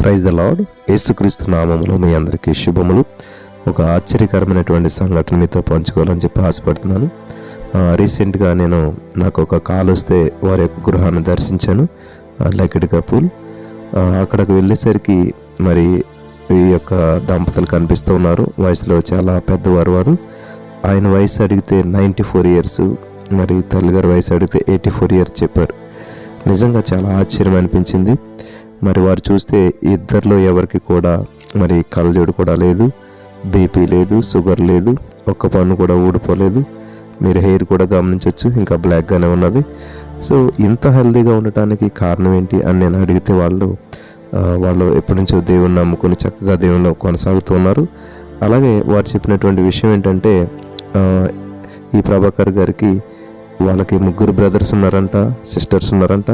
Praise the lord. యేసుక్రీస్తు నామములో మీ అందరికీ శుభములు. ఒక ఆశ్చర్యకరమైనటువంటి సంఘటన మీతో పంచుకోవాలని చెప్పి ఆశపడుతున్నాను. రీసెంట్గా నాకు ఒక కాల్ వస్తే వారి యొక్క గృహాన్ని దర్శించాను, లైకెడ్ కపుల్. అక్కడికి వెళ్ళేసరికి మరి ఈ యొక్క దంపతులు కనిపిస్తూ ఉన్నారు. వయసులో చాలా పెద్దవారు వారు. ఆయన వయసు అడిగితే 94 ఇయర్స్, మరి తల్లిగారి వయసు అడిగితే 84 ఇయర్స్ చెప్పారు. నిజంగా చాలా ఆశ్చర్యం అనిపించింది. మరి వారు చూస్తే ఇద్దరిలో ఎవరికి కూడా మరి కళ్ళజోడు కూడా లేదు, బీపీ లేదు, షుగర్ లేదు, ఒక్క పన్ను కూడా ఊడిపోలేదు. మీరు హెయిర్ కూడా గమనించవచ్చు, ఇంకా బ్లాక్గానే ఉన్నది. సో ఇంత హెల్తీగా ఉండటానికి కారణం ఏంటి అని నేను అడిగితే వాళ్ళు ఎప్పటి నుంచో దేవుని నమ్ముకొని చక్కగా దేవునిలో కొనసాగుతున్నారు. అలాగే వారు చెప్పినటువంటి విషయం ఏంటంటే, ఈ ప్రభాకర్ గారికి వాళ్ళకి 3 బ్రదర్స్ ఉన్నారంట, సిస్టర్స్ ఉన్నారంట.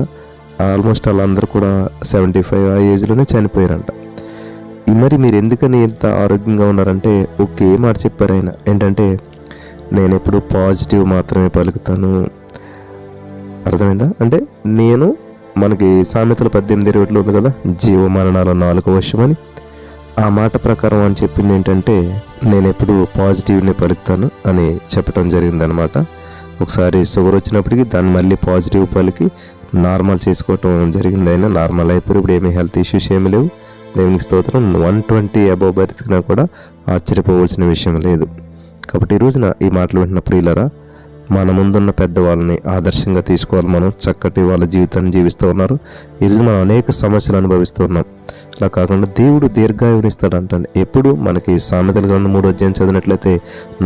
ఆల్మోస్ట్ వాళ్ళందరూ కూడా 75 ఆ ఏజ్లోనే చనిపోయారంట. మరి మీరు ఎందుకని ఇంత ఆరోగ్యంగా ఉన్నారంటే ఒకే మాట చెప్పారు ఆయన. ఏంటంటే, నేను ఎప్పుడు పాజిటివ్ మాత్రమే పలుకుతాను. అర్థమైందా? అంటే మనకి సామెతలు 18:20 ఉంది కదా, జీవమరణాల 4 వశమని. ఆ మాట ప్రకారం అని చెప్పింది ఏంటంటే, నేను ఎప్పుడు పాజిటివ్ని పలుకుతాను అని చెప్పడం జరిగిందనమాట. ఒకసారి షుగర్ వచ్చినప్పటికీ దాన్ని మళ్ళీ పాజిటివ్ పలికి నార్మల్ చేసుకోవటం జరిగింది. అయినా నార్మల్ అయిపోయి ఇప్పుడు ఏమీ హెల్త్ ఇష్యూస్ ఏమీ లేవు. దేవునికి స్తోత్రం. 120 అబవ్ బతికినా కూడా ఆశ్చర్యపోవాల్సిన విషయం లేదు. కాబట్టి ఈ రోజున ఈ మాటలు వింటున్న ప్రియులరా, మన ముందున్న పెద్దవాళ్ళని ఆదర్శంగా తీసుకోవాలి. మనం చక్కటి వాళ్ళ జీవితాన్ని జీవిస్తూ ఉన్నారు. ఈరోజు మనం అనేక సమస్యలు అనుభవిస్తూ ఉన్నాం. అలా కాకుండా దేవుడు దీర్ఘాయువునిస్తాడు అంటండి. ఎప్పుడు మనకి సామెతల గ్రంథం 3వ అధ్యాయం చదివినట్లయితే,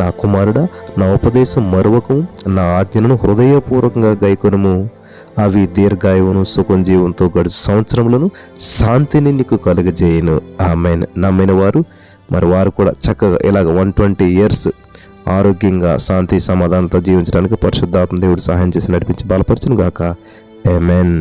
నా కుమారుడా, నా ఉపదేశం మరువకము, నా ఆజ్ఞలను హృదయపూర్వకంగా గైకొనుము, అవి దీర్ఘాయువును సుఖం జీవంతో గడుచు సంవత్సరములను శాంతిని నీకు కలుగజేయును. ఆమేన్. నమ్మిన వారు వారు కూడా చక్కగా ఇలాగ 120 ఇయర్స్ ఆరోగ్యంగా శాంతి సమాధానంతో జీవించడానికి పరిశుద్ధాత్మ దేవుడు సహాయం చేసి నడిపించి బలపరచును గాక. ఆమేన్.